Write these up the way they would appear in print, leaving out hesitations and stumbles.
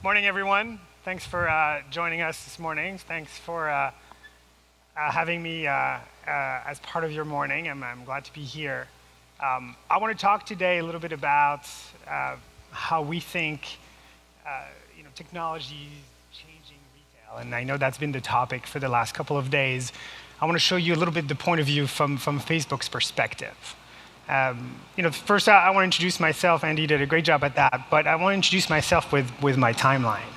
Morning, everyone. Thanks for joining us this morning. Thanks for having me as part of your morning. I'm glad to be here. I want to talk today a little bit about how we think technology is changing retail. And I know that's been the topic for the last couple of days. I want to show you a little bit the point of view from Facebook's perspective. First I want to introduce myself. Andy did a great job at that, but I want to introduce myself with my timeline.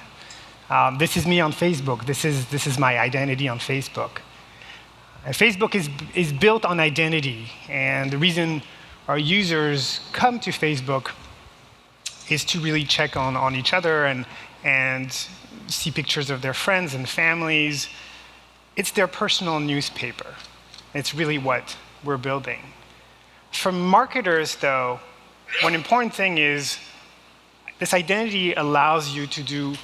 This is me on Facebook. This is my identity on Facebook. Facebook is built on identity, and the reason our users come to Facebook is to really check on each other and see pictures of their friends and families. It's their personal newspaper. It's really what we're building. For marketers, though, one important thing is this identity allows you to do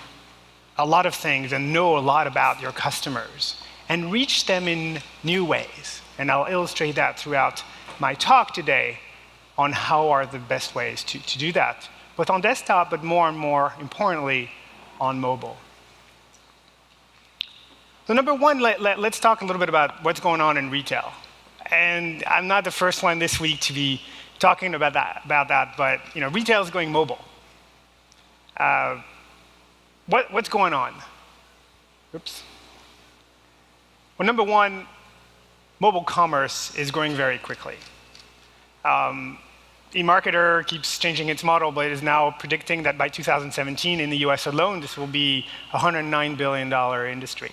a lot of things and know a lot about your customers and reach them in new ways. And I'll illustrate that throughout my talk today on how are the best ways to do that, both on desktop, but more and more importantly, on mobile. So number one, let's talk a little bit about what's going on in retail. And I'm not the first one this week to be talking about that, but retail is going mobile. What's going on? Oops. Well, number one, mobile commerce is growing very quickly. eMarketer keeps changing its model, but is now predicting that by 2017 in the US alone, this will be a $109 billion industry.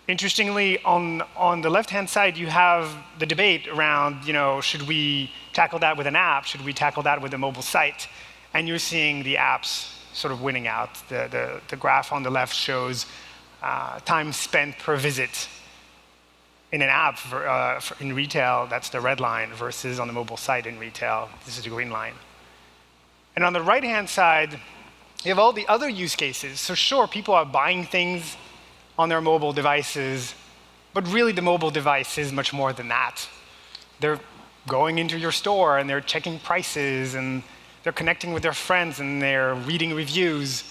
Interestingly, on the left-hand side, you have the debate around, should we tackle that with an app? Should we tackle that with a mobile site? And you're seeing the apps sort of winning out. The graph on the left shows time spent per visit in an app in retail, that's the red line, versus on the mobile site in retail, this is the green line. And on the right-hand side, you have all the other use cases. So sure, people are buying things on their mobile devices, but really the mobile device is much more than that. They're going into your store and they're checking prices and they're connecting with their friends and they're reading reviews,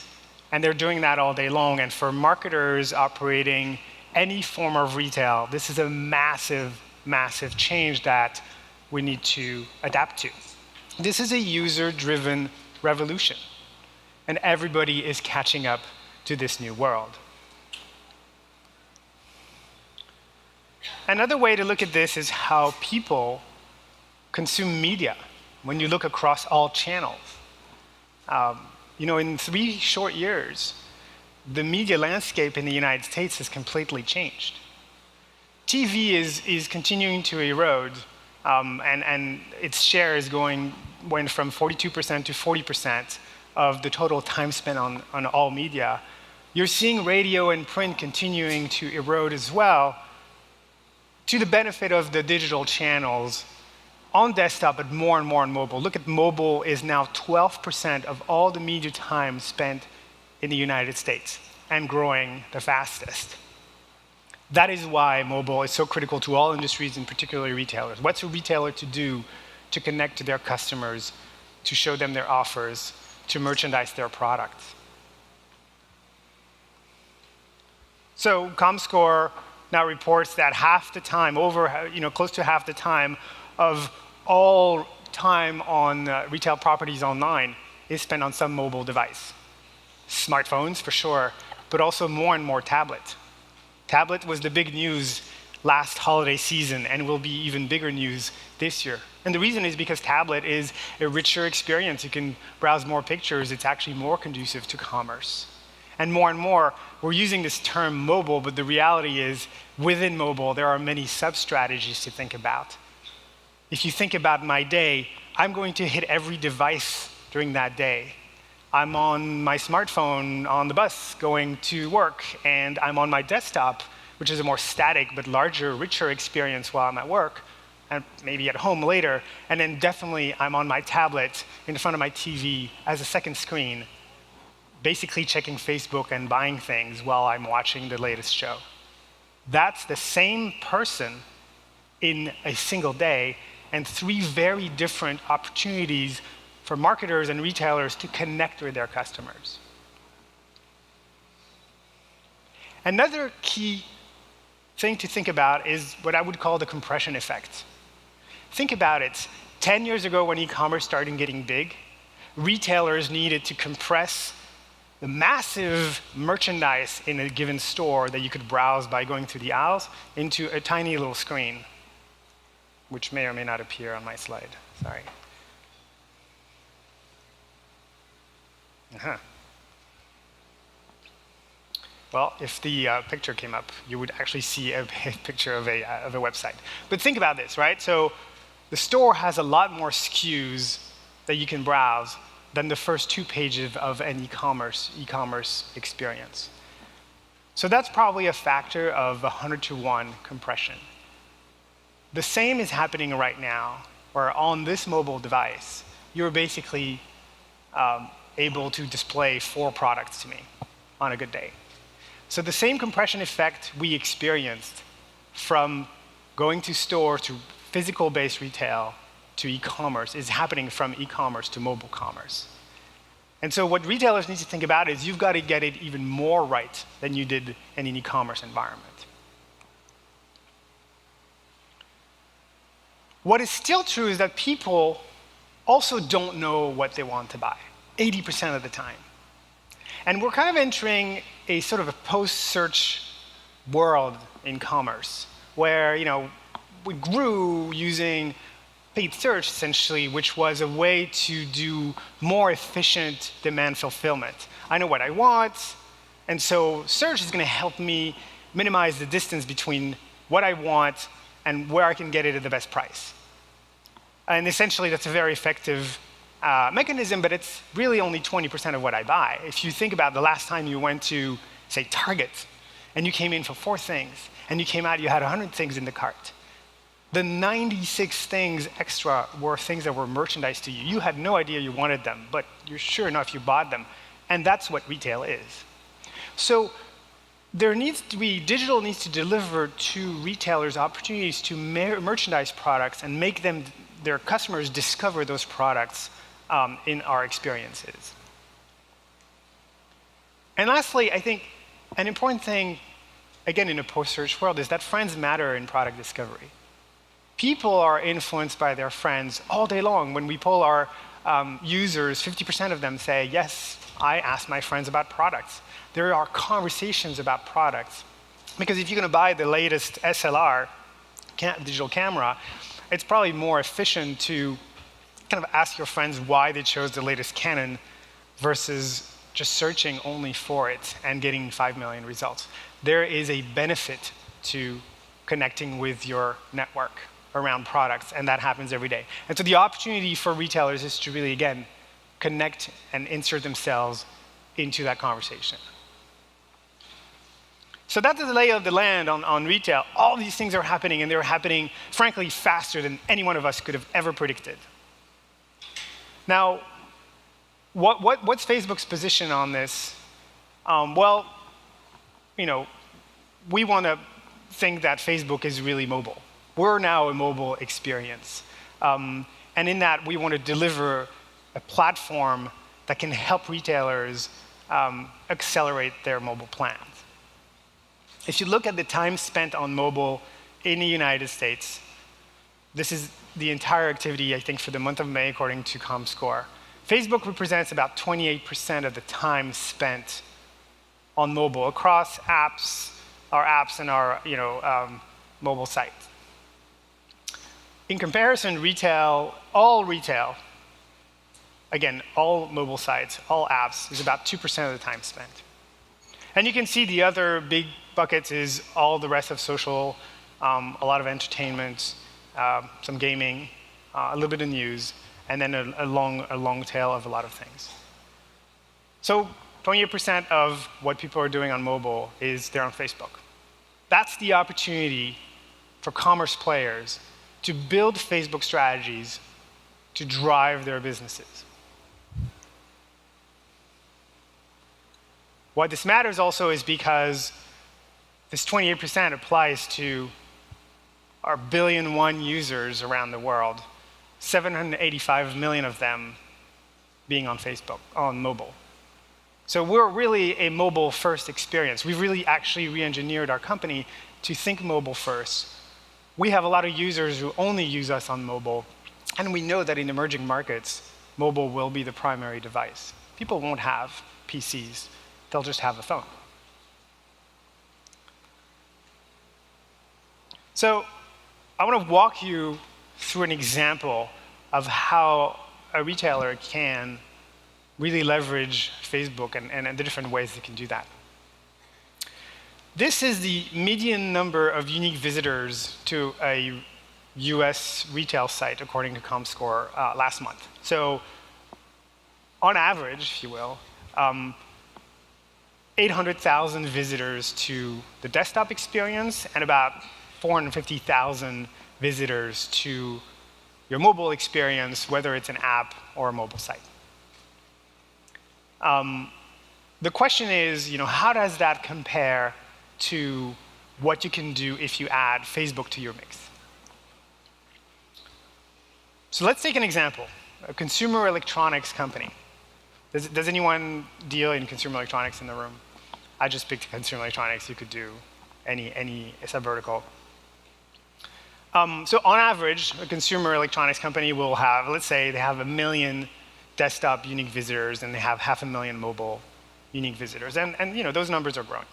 and they're doing that all day long. And for marketers operating any form of retail, this is a massive, massive change that we need to adapt to. This is a user-driven revolution, and everybody is catching up to this new world. Another way to look at this is how people consume media when you look across all channels. In 3 short years, the media landscape in the United States has completely changed. TV is continuing to erode, and its share went from 42% to 40% of the total time spent on all media. You're seeing radio and print continuing to erode as well, to the benefit of the digital channels on desktop, but more and more on mobile. Look at mobile is now 12% of all the media time spent in the United States and growing the fastest. That is why mobile is so critical to all industries, and particularly retailers. What's a retailer to do to connect to their customers, to show them their offers, to merchandise their products? So ComScore now reports that half the time, close to half the time of all time on retail properties online is spent on some mobile device. Smartphones, for sure, but also more and more tablet. Tablet was the big news last holiday season and will be even bigger news this year. And the reason is because tablet is a richer experience. You can browse more pictures. It's actually more conducive to commerce. And more, we're using this term mobile, but the reality is within mobile, there are many sub-strategies to think about. If you think about my day, I'm going to hit every device during that day. I'm on my smartphone on the bus going to work, and I'm on my desktop, which is a more static but larger, richer experience while I'm at work, and maybe at home later. And then definitely I'm on my tablet in front of my TV as a second screen, basically checking Facebook and buying things while I'm watching the latest show. That's the same person in a single day, and 3 very different opportunities for marketers and retailers to connect with their customers. Another key thing to think about is what I would call the compression effect. Think about it. 10 years ago, when e-commerce started getting big, retailers needed to compress the massive merchandise in a given store that you could browse by going through the aisles into a tiny little screen, which may or may not appear on my slide. Sorry. Well, if the picture came up, you would actually see a picture of a website. But think about this, right? So the store has a lot more SKUs that you can browse than the first 2 pages of an e-commerce experience. So that's probably a factor of 100-to-1 compression. The same is happening right now, where on this mobile device, you're basically able to display 4 products to me on a good day. So the same compression effect we experienced from going to store to physical-based retail to e-commerce is happening from e-commerce to mobile commerce. And so what retailers need to think about is you've got to get it even more right than you did in an e-commerce environment. What is still true is that people also don't know what they want to buy, 80% of the time. And we're kind of entering a sort of a post-search world in commerce, where we grew using paid search, essentially, which was a way to do more efficient demand fulfillment. I know what I want, and so search is going to help me minimize the distance between what I want and where I can get it at the best price. And essentially, that's a very effective mechanism, but it's really only 20% of what I buy. If you think about the last time you went to, say, Target, and you came in for 4 things, and you came out, you had 100 things in the cart. The 96 things extra were things that were merchandise to you. You had no idea you wanted them, but you're sure enough you bought them. And that's what retail is. So digital needs to deliver to retailers opportunities to merchandise products and make their customers discover those products in our experiences. And lastly, I think an important thing, again, in a post-search world, is that friends matter in product discovery. People are influenced by their friends all day long. When we poll our users, 50% of them say, yes, I ask my friends about products. There are conversations about products. Because if you're going to buy the latest SLR, digital camera, it's probably more efficient to kind of ask your friends why they chose the latest Canon versus just searching only for it and getting 5 million results. There is a benefit to connecting with your network around products, and that happens every day. And so the opportunity for retailers is to really, again, connect and insert themselves into that conversation. So that's the lay of the land on retail. All these things are happening, and they're happening, frankly, faster than any one of us could have ever predicted. Now, what's Facebook's position on this? Well, we want to think that Facebook is really mobile. We're now a mobile experience. And in that, we want to deliver a platform that can help retailers accelerate their mobile plans. If you look at the time spent on mobile in the United States, this is the entire activity, I think, for the month of May, according to ComScore. Facebook represents about 28% of the time spent on mobile across our apps and our mobile sites. In comparison, all retail, again, all mobile sites, all apps, is about 2% of the time spent. And you can see the other big buckets is all the rest of social, a lot of entertainment, some gaming, a little bit of news, and then a long tail of a lot of things. So 28% of what people are doing on mobile is they're on Facebook. That's the opportunity for commerce players to build Facebook strategies to drive their businesses. Why this matters also is because this 28% applies to our 1 billion users around the world. 785 million of them being on Facebook, on mobile. So we're really a mobile-first experience. We've really actually re-engineered our company to think mobile first. We have a lot of users who only use us on mobile, and we know that in emerging markets, mobile will be the primary device. People won't have PCs. They'll just have a phone. So I want to walk you through an example of how a retailer can really leverage Facebook and the different ways they can do that. This is the median number of unique visitors to a US retail site, according to Comscore last month. So on average, if you will, 800,000 visitors to the desktop experience and about 450,000 visitors to your mobile experience, whether it's an app or a mobile site. The question is, how does that compare to what you can do if you add Facebook to your mix? So let's take an example, a consumer electronics company. Does anyone deal in consumer electronics in the room? I just picked consumer electronics. You could do any subvertical. So on average, a consumer electronics company will have, let's say they have 1 million desktop unique visitors and they have 500,000 mobile unique visitors. And those numbers are growing.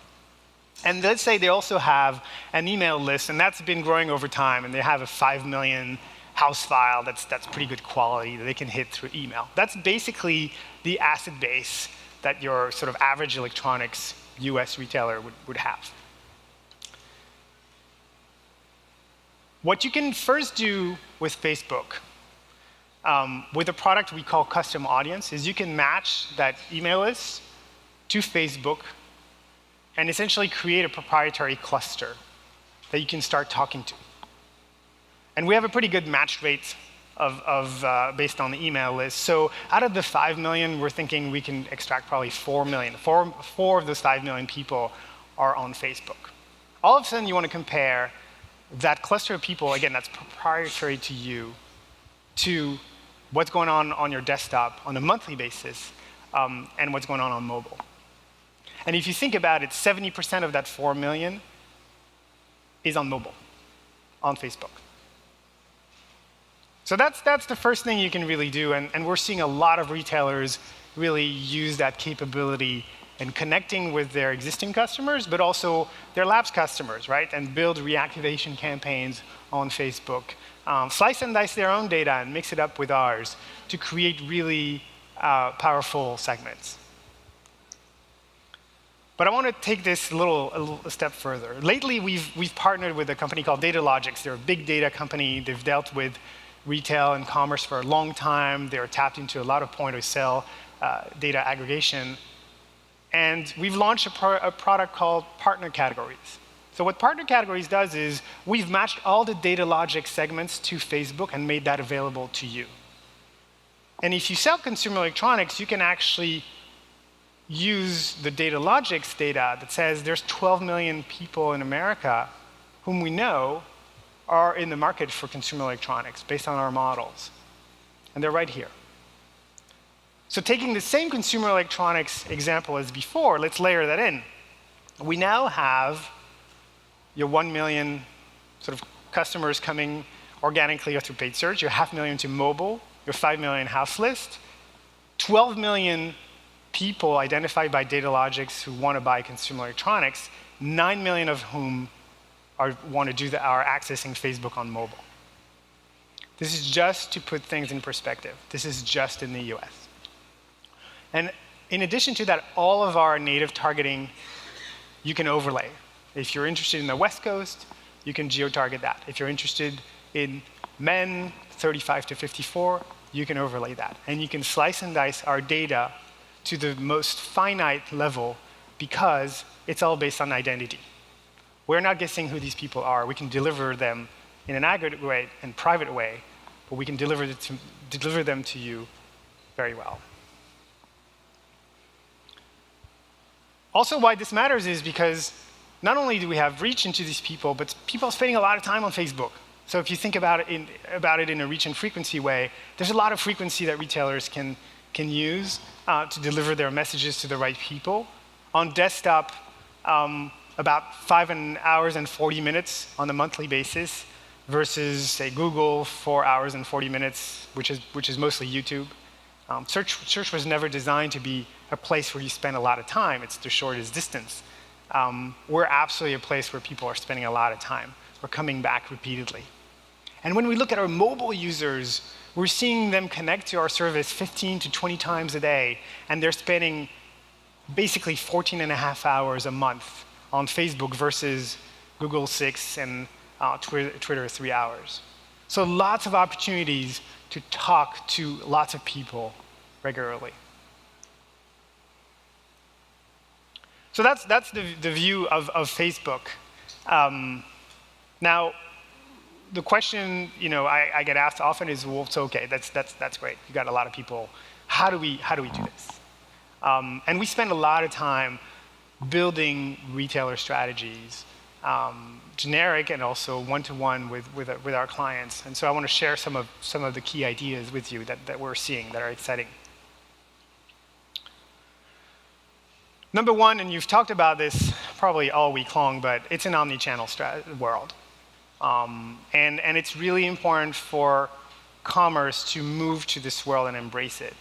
And let's say they also have an email list, and that's been growing over time, and they have a 5 million house file that's pretty good quality that they can hit through email. That's basically the asset base that your sort of average electronics US retailer would have. What you can first do with Facebook, with a product we call Custom Audience, is you can match that email list to Facebook and essentially create a proprietary cluster that you can start talking to. And we have a pretty good match rate based on the email list. So out of the 5 million, we're thinking we can extract probably 4 million. Four of those 5 million people are on Facebook. All of a sudden, you want to compare that cluster of people, again, that's proprietary to you, to what's going on your desktop on a monthly basis, and what's going on mobile. And if you think about it, 70% of that 4 million is on mobile, on Facebook. So that's the first thing you can really do, and we're seeing a lot of retailers really use that capability in connecting with their existing customers, but also their lapsed customers, right? And build reactivation campaigns on Facebook. Slice and dice their own data and mix it up with ours to create really powerful segments. But I want to take this a step further. Lately, we've partnered with a company called Datalogics. They're a big data company. They've dealt with retail and commerce for a long time. They're tapped into a lot of point-of-sale data aggregation. And we've launched a product called Partner Categories. So what Partner Categories does is we've matched all the Datalogics segments to Facebook and made that available to you. And if you sell consumer electronics, you can actually use the Datalogics data that says there's 12 million people in America whom we know are in the market for consumer electronics based on our models. And they're right here. So taking the same consumer electronics example as before, let's layer that in. We now have your 1 million sort of customers coming organically or through paid search, your 500,000 to mobile, your 5 million house list, 12 million people identified by Datalogics who want to buy consumer electronics, 9 million of whom are accessing Facebook on mobile. This is just to put things in perspective. This is just in the US. And in addition to that, all of our native targeting, you can overlay. If you're interested in the West Coast, you can geo-target that. If you're interested in men 35 to 54, you can overlay that. And you can slice and dice our data to the most finite level because it's all based on identity. We're not guessing who these people are. We can deliver them in an aggregate way and private way, but we can deliver them to you very well. Also, why this matters is because not only do we have reach into these people, but people are spending a lot of time on Facebook. So if you think about it in a reach and frequency way, there's a lot of frequency that retailers can can use to deliver their messages to the right people. On desktop, about 5 hours and 40 minutes on a monthly basis versus, say, Google, 4 hours and 40 minutes, which is mostly YouTube. Search was never designed to be a place where you spend a lot of time. It's the shortest distance. We're absolutely a place where people are spending a lot of time. We're coming back repeatedly. And when we look at our mobile users, we're seeing them connect to our service 15 to 20 times a day, and they're spending basically 14.5 hours a month on Facebook versus Google 6 and Twitter 3 hours. So lots of opportunities to talk to lots of people regularly. So that's the view of Facebook. Now, the question I get asked often is, well, so okay, that's great. You got a lot of people. How do we do this? And we spend a lot of time building retailer strategies, generic and also one-to-one with our clients. And so I want to share some of the key ideas with you that we're seeing that are exciting. Number one, and you've talked about this probably all week long, but it's an omni-channel world. And it's really important for commerce to move to this world and embrace it.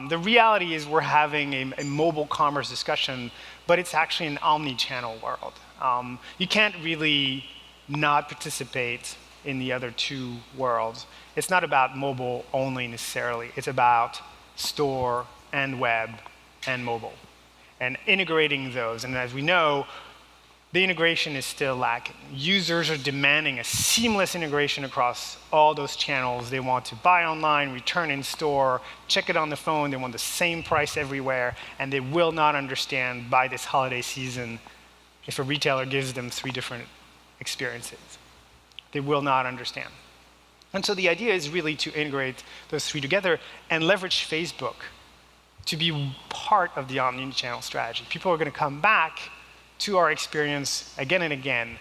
The reality is we're having a mobile commerce discussion, but it's actually an omni-channel world. You can't really not participate in the other two worlds. It's not about mobile only necessarily. It's about store and web and mobile and integrating those. And as we know, the integration is still lacking. Users are demanding a seamless integration across all those channels. They want to buy online, return in store, check it on the phone. They want the same price everywhere, and they will not understand by this holiday season if a retailer gives them 3 different experiences. They will not understand. And so the idea is really to integrate those 3 together and leverage Facebook to be part of the omni-channel strategy. People are going to come back to our experience again and again.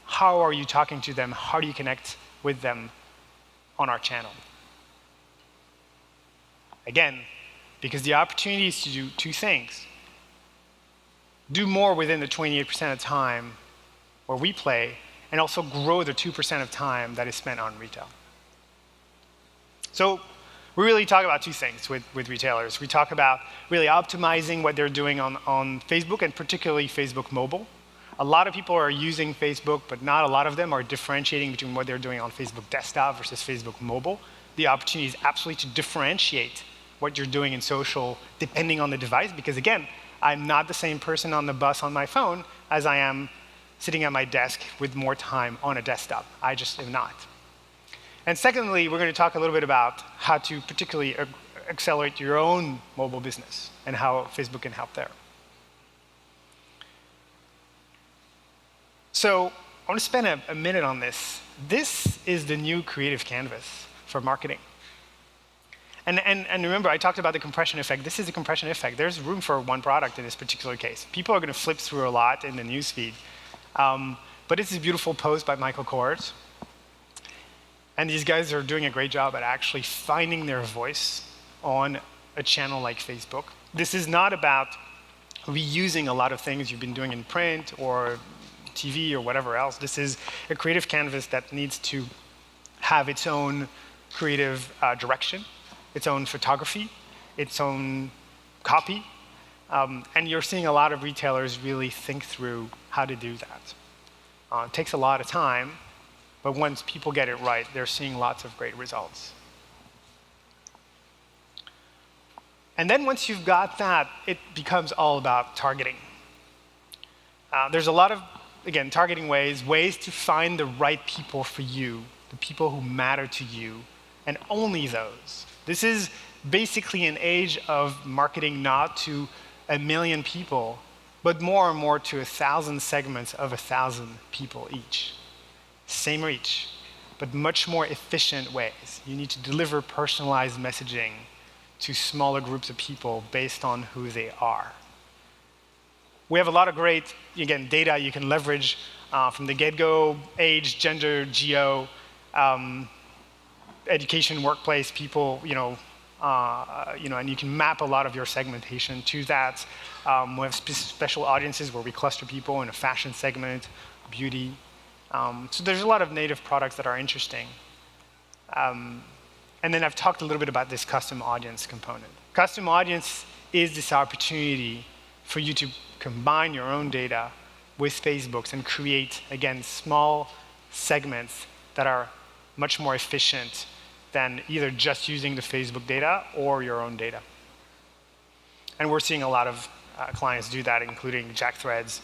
How are you talking to them? How do you connect with them on our channel? Again, because the opportunity is to do 2 things. Do more within the 28% of time where we play, and also grow the 2% of time that is spent on retail. So we really talk about 2 things with retailers. We talk about really optimizing what they're doing on Facebook, and particularly Facebook mobile. A lot of people are using Facebook, but not a lot of them are differentiating between what they're doing on Facebook desktop versus Facebook mobile. The opportunity is absolutely to differentiate what you're doing in social depending on the device, because again, I'm not the same person on the bus on my phone as I am sitting at my desk with more time on a desktop. I just am not. And secondly, we're going to talk a little bit about how to particularly accelerate your own mobile business and how Facebook can help there. So I want to spend a minute on this. This is the new creative canvas for marketing. And remember, I talked about the compression effect. This is the compression effect. There's room for one product in this particular case. People are going to flip through a lot in the newsfeed. But it's a beautiful post by Michael Kors. And these guys are doing a great job at actually finding their voice on a channel like Facebook. This is not about reusing a lot of things you've been doing in print or TV or whatever else. This is a creative canvas that needs to have its own creative direction, its own photography, its own copy. And you're seeing a lot of retailers really think through how to do that. It takes a lot of time. But once people get it right, they're seeing lots of great results. And then once you've got that, it becomes all about targeting. There's a lot of, again, targeting ways to find the right people for you, the people who matter to you, and only those. This is basically an age of marketing not to 1 million people, but more and more to 1,000 segments of 1,000 people each. Same reach, but much more efficient ways. You need to deliver personalized messaging to smaller groups of people based on who they are. We have a lot of great, again, data you can leverage from the get-go, age, gender, geo, education, workplace, people, and you can map a lot of your segmentation to that. We have special audiences where we cluster people in a fashion segment, beauty. So there's a lot of native products that are interesting. And then I've talked a little bit about this custom audience component. Custom audience is this opportunity for you to combine your own data with Facebook's and create, again, small segments that are much more efficient than either just using the Facebook data or your own data. And we're seeing a lot of clients do that, including Jack Threads,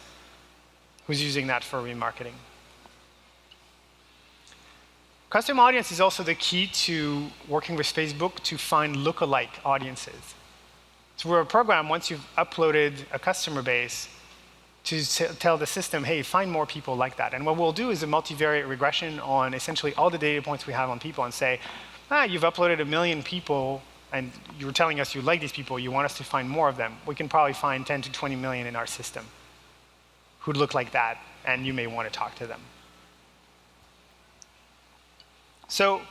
who's using that for remarketing. Custom audience is also the key to working with Facebook to find lookalike audiences. So we're a program, once you've uploaded a customer base, to tell the system, hey, find more people like that. And what we'll do is a multivariate regression on essentially all the data points we have on people and say, you've uploaded 1 million people, and you were telling us you like these people, you want us to find more of them. We can probably find 10 to 20 million in our system who look like that, and you may want to talk to them. So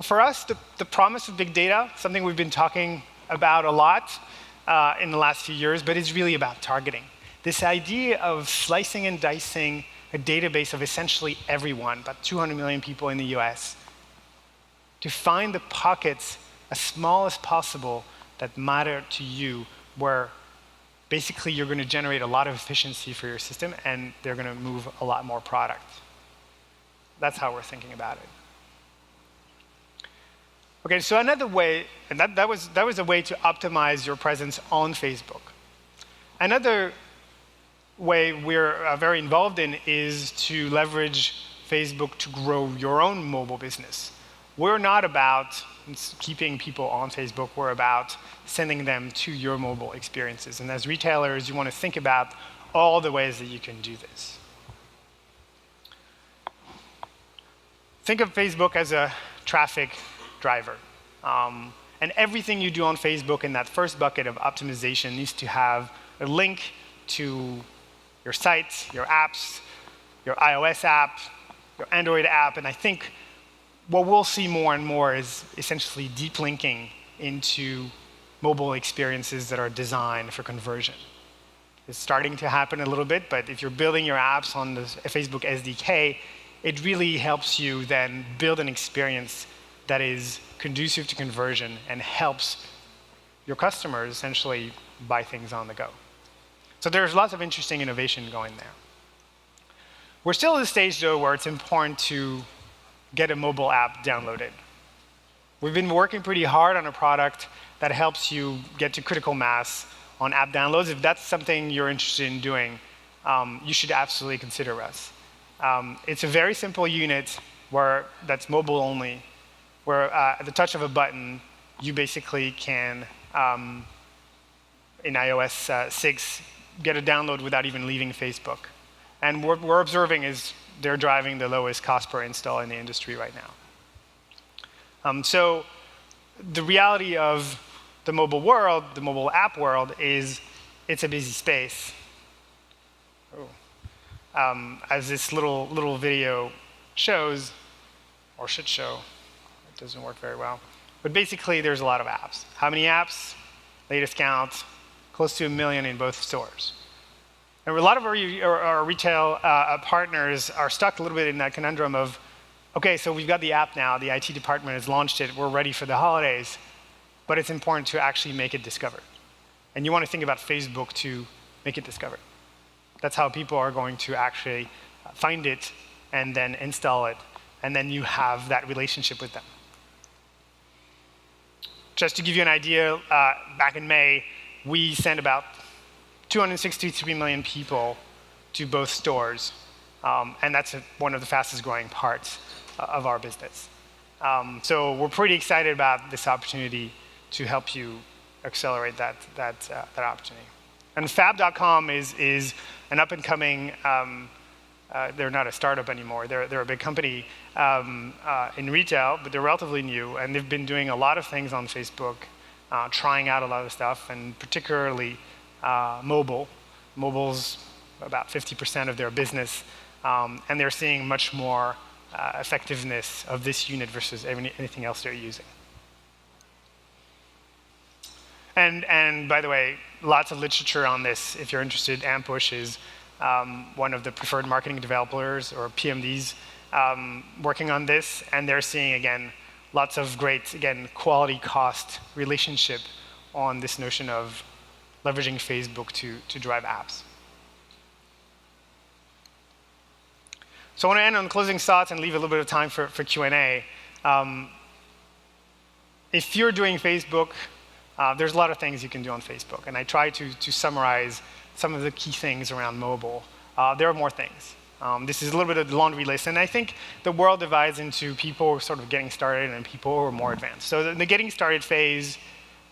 for us, the promise of big data, something we've been talking about a lot in the last few years, but it's really about targeting. This idea of slicing and dicing a database of essentially everyone, about 200 million people in the US, to find the pockets as small as possible that matter to you, where basically you're going to generate a lot of efficiency for your system and they're going to move a lot more product. That's how we're thinking about it. Okay, so another way, and that was a way to optimize your presence on Facebook. Another way we're very involved in is to leverage Facebook to grow your own mobile business. We're not about keeping people on Facebook, we're about sending them to your mobile experiences. And as retailers, you want to think about all the ways that you can do this. Think of Facebook as a traffic driver. And everything you do on Facebook in that first bucket of optimization needs to have a link to your sites, your apps, your iOS app, your Android app, and I think what we'll see more and more is essentially deep linking into mobile experiences that are designed for conversion. It's starting to happen a little bit, but if you're building your apps on the Facebook SDK, it really helps you then build an experience that is conducive to conversion and helps your customers essentially buy things on the go. So there's lots of interesting innovation going there. We're still at the stage, though, where it's important to get a mobile app downloaded. We've been working pretty hard on a product that helps you get to critical mass on app downloads. If that's something you're interested in doing, you should absolutely consider us. It's a very simple unit that's mobile only, where at the touch of a button, you basically can, in iOS 6, get a download without even leaving Facebook. And what we're observing is they're driving the lowest cost per install in the industry right now. So the reality of the mobile world, the mobile app world, is it's a busy space. As this little video shows, or should show, it doesn't work very well. But basically, there's a lot of apps. How many apps? Latest count, close to 1 million in both stores. And a lot of our retail partners are stuck a little bit in that conundrum of, okay, so we've got the app now, the IT department has launched it, we're ready for the holidays, but it's important to actually make it discovered. And you want to think about Facebook to make it discovered. That's how people are going to actually find it and then install it, and then you have that relationship with them. Just to give you an idea, back in May, we sent about 263 million people to both stores, and that's one of the fastest growing parts of our business. So we're pretty excited about this opportunity to help you accelerate that opportunity. And Fab.com is an up-and-coming, they're not a startup anymore, they're a big company in retail, but they're relatively new, and they've been doing a lot of things on Facebook, trying out a lot of stuff, and particularly mobile. Mobile's about 50% of their business, and they're seeing much more effectiveness of this unit versus anything else they're using. And by the way, lots of literature on this. If you're interested, Ambush is one of the preferred marketing developers, or PMDs, working on this, and they're seeing, again, lots of great, again, quality-cost relationship on this notion of leveraging Facebook to drive apps. So I want to end on closing thoughts and leave a little bit of time for Q&A. If you're doing Facebook, there's a lot of things you can do on Facebook, and I try to summarize some of the key things around mobile. There are more things. This is a little bit of the laundry list, and I think the world divides into people who are sort of getting started and people who are more advanced. So in the getting started phase,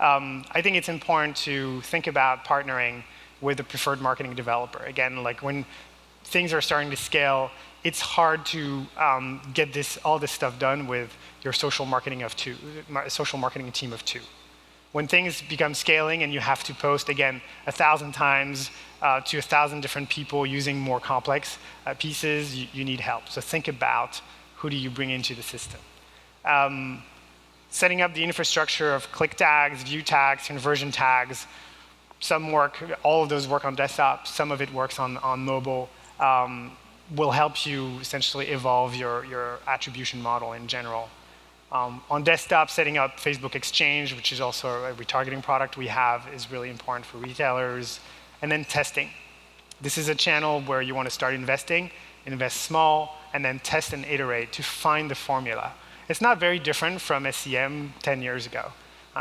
I think it's important to think about partnering with a preferred marketing developer. Again, like when things are starting to scale, it's hard to get all this stuff done with your social marketing team of 2. When things become scaling and you have to post, again, 1,000 times to 1,000 different people using more complex pieces, you need help. So think about who do you bring into the system. Setting up the infrastructure of click tags, view tags, conversion tags. Some work, all of those work on desktop, some of it works on mobile. Will help you essentially evolve your attribution model in general. On desktop, setting up Facebook Exchange, which is also a retargeting product we have, is really important for retailers. And then testing. This is a channel where you want to start investing, invest small, and then test and iterate to find the formula. It's not very different from SEM 10 years ago.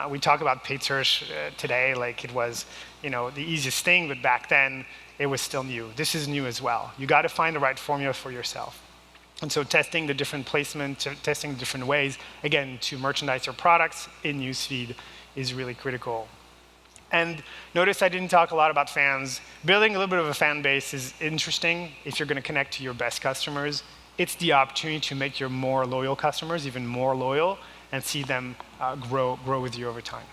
We talk about paid search today like it was, the easiest thing, but back then it was still new. This is new as well. You got to find the right formula for yourself. And so testing the different placement, testing the different ways, again, to merchandise your products in newsfeed is really critical. And notice I didn't talk a lot about fans. Building a little bit of a fan base is interesting if you're going to connect to your best customers. It's the opportunity to make your more loyal customers even more loyal and see them grow with you over time.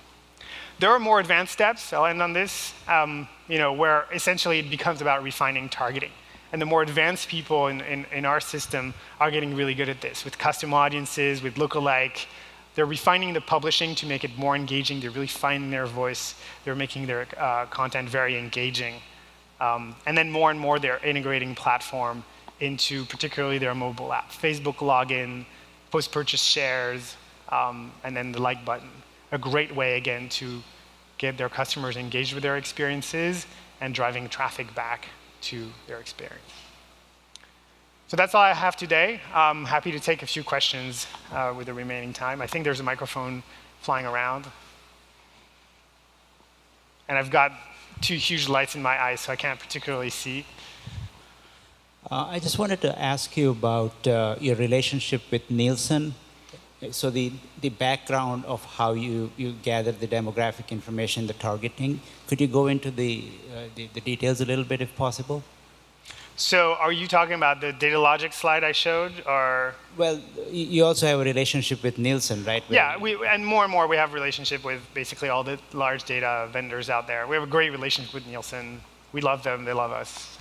There are more advanced steps, I'll end on this, where essentially it becomes about refining targeting. And the more advanced people in our system are getting really good at this, with custom audiences, with lookalike. They're refining the publishing to make it more engaging. They're really finding their voice. They're making their content very engaging. And then more and more, they're integrating platform into particularly their mobile app. Facebook login, post-purchase shares, and then the like button. A great way, again, to get their customers engaged with their experiences and driving traffic back to their experience. So that's all I have today. I'm happy to take a few questions with the remaining time. I think there's a microphone flying around. And I've got 2 huge lights in my eyes, so I can't particularly see. I just wanted to ask you about your relationship with Nielsen. So the background of how you gather the demographic information, the targeting. Could you go into the details a little bit, if possible? So are you talking about the data logic slide I showed, or? Well, you also have a relationship with Nielsen, right? Yeah, and more we have a relationship with basically all the large data vendors out there. We have a great relationship with Nielsen. We love them, they love us.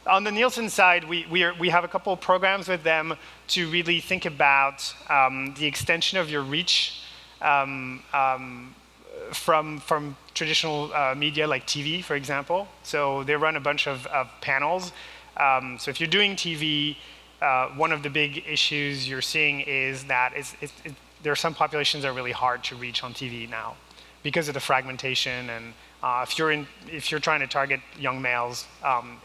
On the Nielsen side, we have a couple of programs with them to really think about the extension of your reach from traditional media like TV, for example. So they run a bunch of panels. So if you're doing TV, one of the big issues you're seeing is that there are some populations that are really hard to reach on TV now because of the fragmentation. And if you're trying to target young males,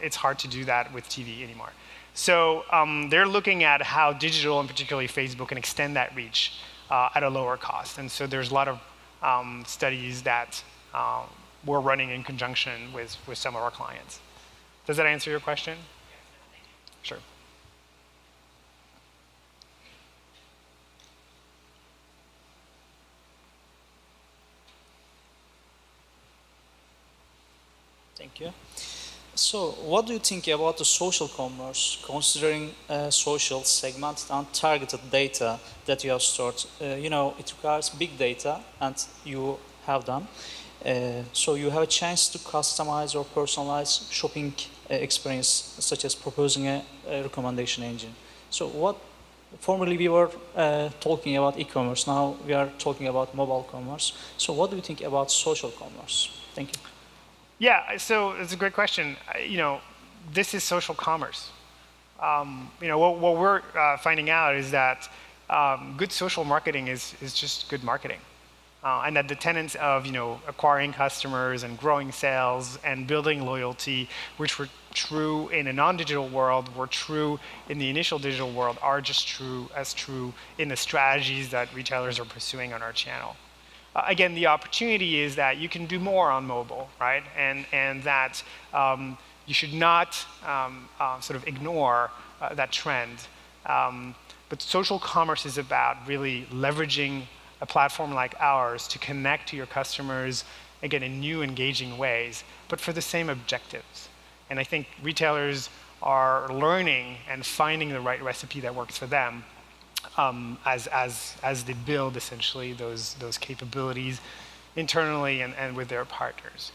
it's hard to do that with TV anymore. So they're looking at how digital, and particularly Facebook, can extend that reach at a lower cost. And so there's a lot of studies that we're running in conjunction with some of our clients. Does that answer your question? Sure. Thank you. So what do you think about the social commerce, considering social segmented and targeted data that you have stored? It requires big data, and you have them. So you have a chance to customize or personalize shopping experience, such as proposing a recommendation engine. So what formerly we were talking about e-commerce. Now we are talking about mobile commerce. So what do you think about social commerce? Thank you. Yeah, so it's a great question. This is social commerce. What we're finding out is that good social marketing is just good marketing. And that the tenets of acquiring customers and growing sales and building loyalty, which were true in a non-digital world, were true in the initial digital world, are just true in the strategies that retailers are pursuing on our channel. Again, the opportunity is that you can do more on mobile, right? And that you should not sort of ignore that trend. But social commerce is about really leveraging a platform like ours to connect to your customers, again, in new, engaging ways, but for the same objectives. And I think retailers are learning and finding the right recipe that works for them as they build, essentially, those capabilities internally and with their partners.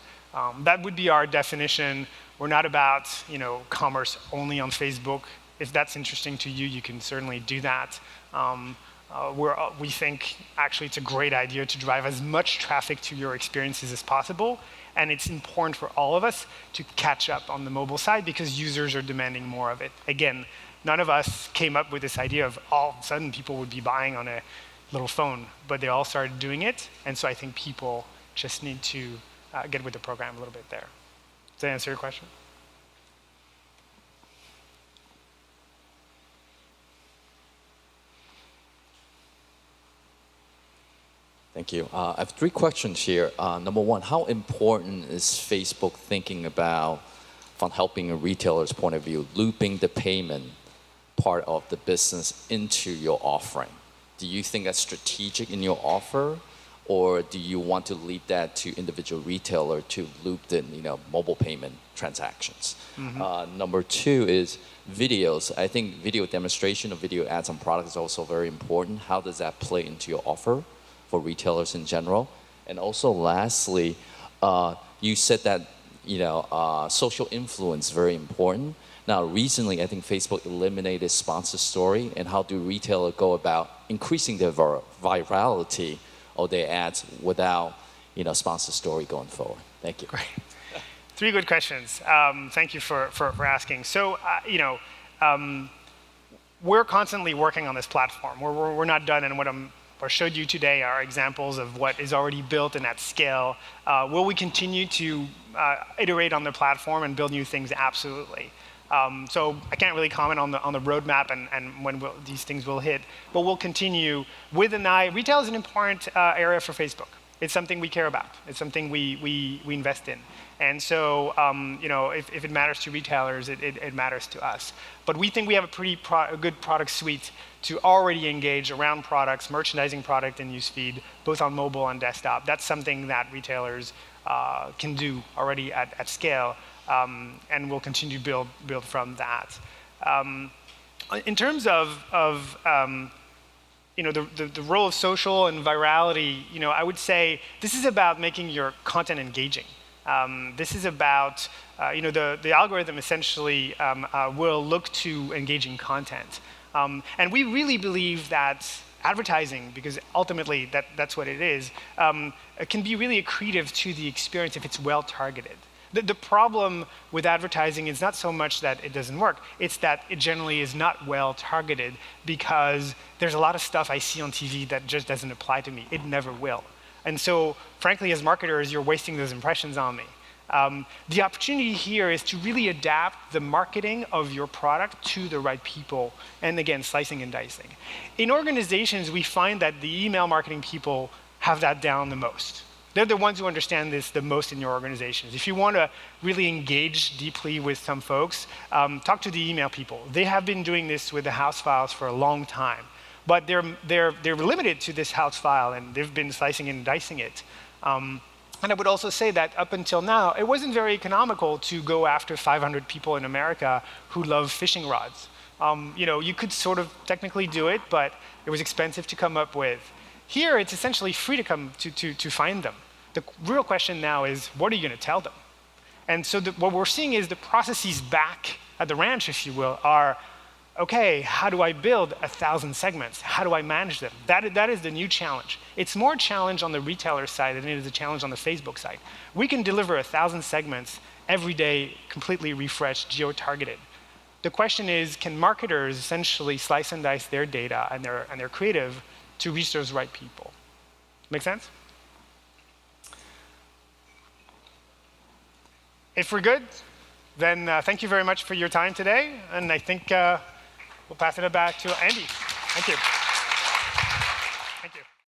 That would be our definition. We're not about commerce only on Facebook. If that's interesting to you, you can certainly do that. We think actually it's a great idea to drive as much traffic to your experiences as possible. And it's important for all of us to catch up on the mobile side because users are demanding more of it. Again, none of us came up with this idea of all of a sudden people would be buying on a little phone, but they all started doing it. And so I think people just need to get with the program a little bit there. Does that answer your question? Thank you. I have 3 questions here. Number one, how important is Facebook thinking about, from helping a retailer's point of view, looping the payment part of the business into your offering? Do you think that's strategic in your offer, or do you want to leave that to individual retailer to loop the mobile payment transactions? Mm-hmm. Number 2 is videos. I think video demonstration of video ads on products is also very important. How does that play into your offer for retailers in general? And also lastly, you said that social influence is very important. Now recently, I think Facebook eliminated sponsor story, and how do retailers go about increasing their virality of their ads without sponsor story going forward? Thank you. Great. 3 good questions. Thank you for asking. So we're constantly working on this platform. We're not done, and what I showed you today are examples of what is already built and at scale. Will we continue to iterate on the platform and build new things? Absolutely. So I can't really comment on the roadmap and when these things will hit, but we'll continue with an eye. Retail is an important area for Facebook. It's something we care about. It's something we invest in. And so, if it matters to retailers, it matters to us. But we think we have a good product suite to already engage around products, merchandising product and newsfeed, both on mobile and desktop. That's something that retailers can do already at scale, and we'll continue to build from that. In terms of the role of social and virality, I would say this is about making your content engaging. This is about, the algorithm essentially will look to engaging content. And we really believe that advertising, because ultimately that's what it is, can be really accretive to the experience if it's well targeted. The problem with advertising is not so much that it doesn't work, it's that it generally is not well targeted because there's a lot of stuff I see on TV that just doesn't apply to me. It never will. And so, frankly, as marketers, you're wasting those impressions on me. The opportunity here is to really adapt the marketing of your product to the right people, and again, slicing and dicing. In organizations, we find that the email marketing people have that down the most. They're the ones who understand this the most in your organizations. If you want to really engage deeply with some folks, talk to the email people. They have been doing this with the house files for a long time. But they're limited to this house file, and they've been slicing and dicing it. And I would also say that up until now, it wasn't very economical to go after 500 people in America who love fishing rods. You could sort of technically do it, but it was expensive to come up with. Here, it's essentially free to find them. The real question now is, what are you going to tell them? And so what we're seeing is the processes back at the ranch, if you will, are okay, how do I build 1,000 segments? How do I manage them? That is the new challenge. It's more challenge on the retailer side than it is a challenge on the Facebook side. We can deliver 1,000 segments every day, completely refreshed, geo-targeted. The question is, can marketers essentially slice and dice their data and their creative to reach those right people? Make sense? If we're good, then thank you very much for your time today, and I think we'll pass it back to Andy. Thank you.